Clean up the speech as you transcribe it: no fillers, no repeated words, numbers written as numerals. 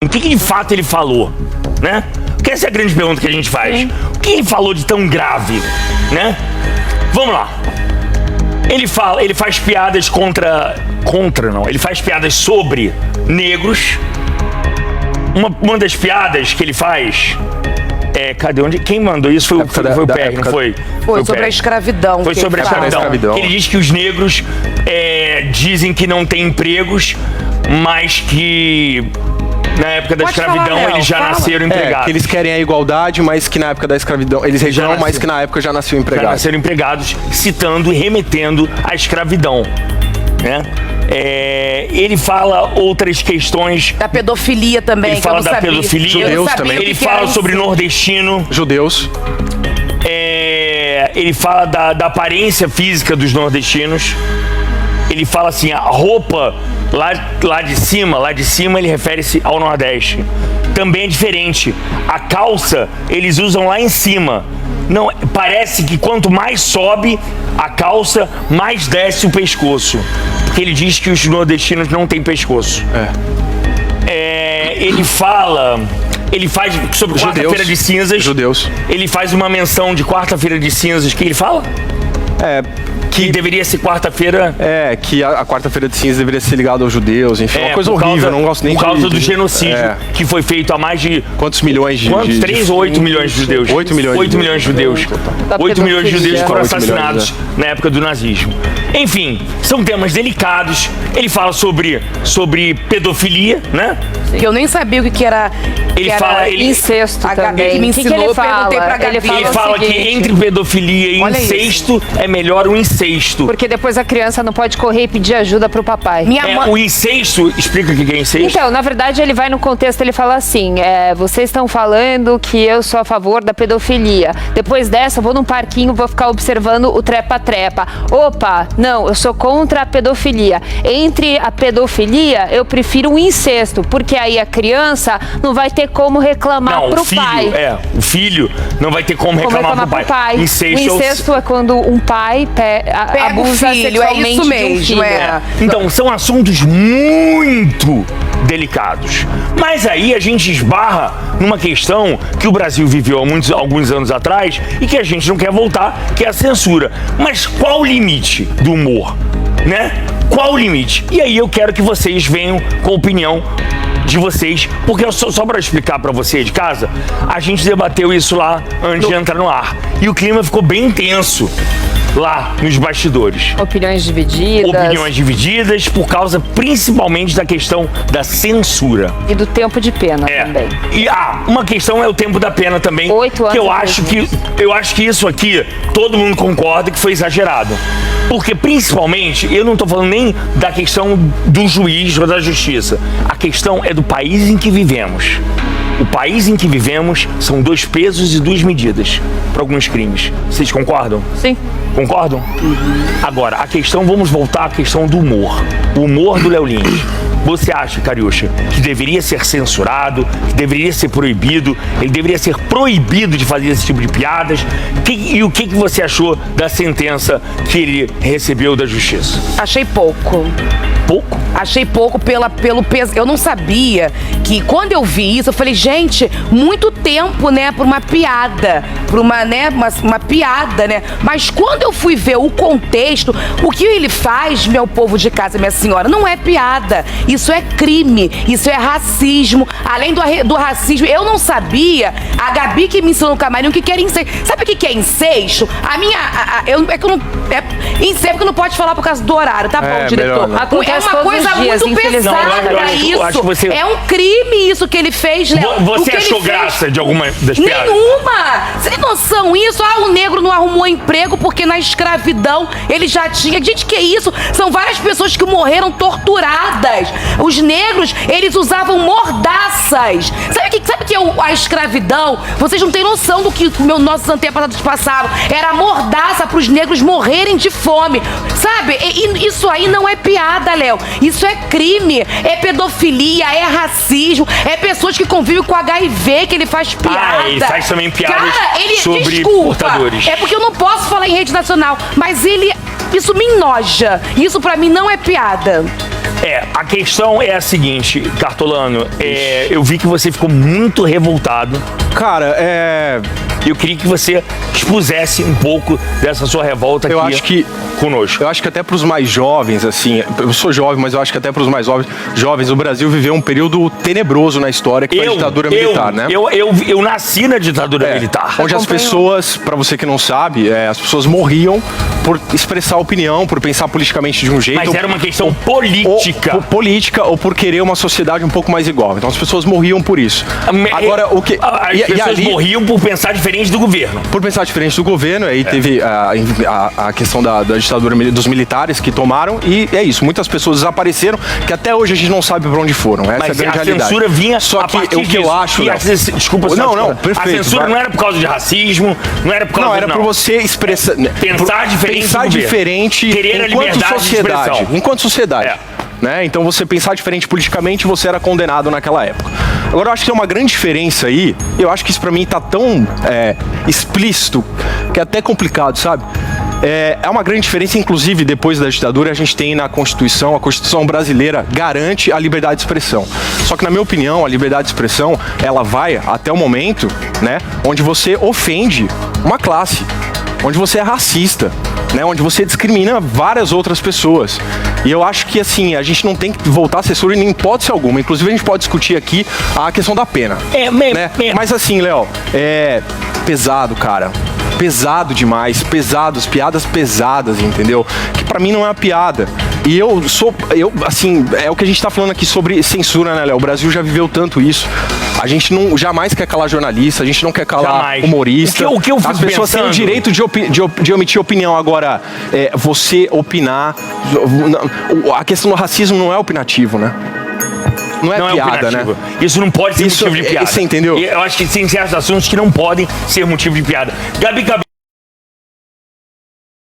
O que de fato ele falou, né? Porque essa é a grande pergunta que a gente faz. Sim. O que ele falou de tão grave, né? Vamos lá. Ele faz piadas ele faz piadas sobre negros. Uma das piadas que ele faz quem mandou isso foi o Pérez, não foi? Foi sobre a escravidão. Foi sobre a escravidão. Ele diz que os negros dizem que não têm empregos, mas que na época da escravidão eles já nasceram empregados. Que eles querem a igualdade, mas que na época da escravidão eles reclamam, mas que na época já nasceram empregados. Já nasceram empregados, citando e remetendo à escravidão, né? Ele fala outras questões. Da pedofilia também. Ele fala da pedofilia. Judeus também. Ele fala sobre nordestino. Judeus. Ele fala da aparência física dos nordestinos. Ele fala assim, a roupa lá de cima ele refere-se ao Nordeste. Também é diferente. A calça eles usam lá em cima. Não, parece que quanto mais sobe a calça, mais desce o pescoço. Porque ele diz que os nordestinos não têm pescoço. Ele faz sobre quarta-feira de cinzas. Judeus. Ele faz uma menção de quarta-feira de cinzas. O que ele fala? Que deveria ser quarta-feira. Que a quarta-feira de cinzas deveria ser ligada aos judeus, enfim, uma coisa horrível, não gosto nem por causa do genocídio que foi feito há mais de... Quantos milhões de... 3 ou 8 milhões de judeus? 8 milhões. 8 milhões de judeus. 8 milhões de judeus foram assassinados na época do nazismo. Enfim, são temas delicados. Ele fala sobre pedofilia, né? Que eu nem sabia o que era. Incesto a Gabi também. que me ensinou, ele fala? Perguntei pra Gabi. Ele fala que entre pedofilia e incesto é melhor o incesto. Porque depois a criança não pode correr e pedir ajuda pro papai. O incesto, explica o que é incesto? Então, na verdade, ele vai no contexto, ele fala assim, vocês estão falando que eu sou a favor da pedofilia. Depois dessa, eu vou num parquinho, vou ficar observando o trepa-trepa. Opa, não, eu sou contra a pedofilia. Entre a pedofilia, eu prefiro o incesto, porque aí a criança não vai ter como reclamar pro pai. O filho não vai ter como reclamar pro pai. O incesto é quando um pai abusa sexualmente isso mesmo, de um filho. Então, são assuntos muito delicados. Mas aí a gente esbarra numa questão que o Brasil viveu há alguns anos atrás e que a gente não quer voltar, que é a censura. Mas qual o limite do humor, né? Qual o limite? E aí eu quero que vocês venham com a opinião de vocês, porque só para explicar para você de casa, a gente debateu isso lá antes de entrar no ar. E o clima ficou bem tenso lá nos bastidores. Opiniões divididas por causa principalmente da questão da censura. E do tempo de pena também. E uma questão é o tempo da pena também. 8 anos. Que eu acho que isso aqui todo mundo concorda que foi exagerado. Porque principalmente, eu não estou falando nem da questão do juiz ou da justiça. A questão é do país em que vivemos. O país em que vivemos são 2 pesos e 2 medidas para alguns crimes. Vocês concordam? Sim. Concordam? Agora, vamos voltar à questão do humor. O humor do Léo Lins. Você acha, Cariúcha, que deveria ser censurado, que deveria ser proibido, ele deveria ser proibido de fazer esse tipo de piadas? E o que você achou da sentença que ele recebeu da justiça? Achei pouco. Pouco? Achei pouco pelo peso. Eu não sabia que quando eu vi isso, eu falei, gente, muito tempo, né, por uma piada. Por uma piada, né? Mas quando eu fui ver o contexto, o que ele faz, meu povo de casa, minha senhora, não é piada. Isso é crime, isso é racismo. Além do racismo, eu não sabia, a Gabi que me ensinou no camarim, o que era incesto. Sabe o que é incesto? Incesto porque não pode falar por causa do horário, tá bom, diretor? É uma coisa muito pesada isso. É um crime isso que ele fez, Léo. Você achou graça de alguma das piadas? Nenhuma! Você tem noção isso? O negro não arrumou emprego porque na escravidão ele já tinha. Gente, que isso? São várias pessoas que morreram torturadas. Os negros, eles usavam mordaças. Sabe o que é a escravidão? Vocês não têm noção do que nossos antepassados passaram. Era mordaça para os negros morrerem de fome. Sabe? Isso aí não é piada, Léo. Isso é crime, é pedofilia, é racismo, é pessoas que convivem com HIV que ele faz piada. Ele faz também piadas sobre desculpa, portadores. É porque eu não posso falar em rede nacional, mas isso me enoja. Isso pra mim não é piada. A questão é a seguinte, Cartolano, eu vi que você ficou muito revoltado. Cara, Eu queria que você expusesse um pouco dessa sua revolta aqui conosco. Eu acho que até para os mais jovens, assim, eu sou jovem, mas eu acho que até para os mais jovens, o Brasil viveu um período tenebroso na história, que foi a ditadura militar, né? Eu nasci na ditadura militar. Onde as pessoas, para você que não sabe, as pessoas morriam por expressar opinião, por pensar politicamente de um jeito. Mas era uma questão política. Política ou por querer uma sociedade um pouco mais igual. Então as pessoas morriam por isso. Agora, o que... As pessoas morriam por pensar diferente do governo. Por pensar diferente do governo, aí teve a questão da ditadura dos militares que tomaram, e é isso, muitas pessoas desapareceram, que até hoje a gente não sabe pra onde foram. Essa Mas é a grande a realidade. censura vinha só a que partir o que eu acho... Desculpa, perfeito. A censura não era por causa de racismo, não era por causa... Não, era por você expressar... Pensar diferente Pensar diferente querer a liberdade de expressão. Enquanto sociedade. Né? Então você pensar diferente politicamente, você era condenado naquela época. Agora eu acho que tem uma grande diferença aí, eu acho que isso pra mim tá tão explícito, que é até complicado, sabe? É uma grande diferença, inclusive depois da ditadura a gente tem na Constituição, a Constituição brasileira garante a liberdade de expressão. Só que na minha opinião, a liberdade de expressão, ela vai até o momento, né, onde você ofende uma classe, onde você é racista, né, onde você discrimina várias outras pessoas. E eu acho que, assim, a gente não tem que voltar a censura em hipótese alguma. Inclusive, a gente pode discutir aqui a questão da pena. Né? Mas assim, Léo, pesado, cara. Pesado demais, piadas pesadas, entendeu? Que pra mim não é uma piada. E assim, é o que a gente tá falando aqui sobre censura, né, Léo? O Brasil já viveu tanto isso. A gente jamais quer calar jornalista, a gente não quer calar humorista. O que eu fico As pessoas têm o direito de omitir opinião. Agora, você opinar... A questão do racismo não é opinativo, né? Não é piada, né? Isso não pode ser motivo de piada. Você entendeu? Eu acho que tem certos assuntos que não podem ser motivo de piada. Gabi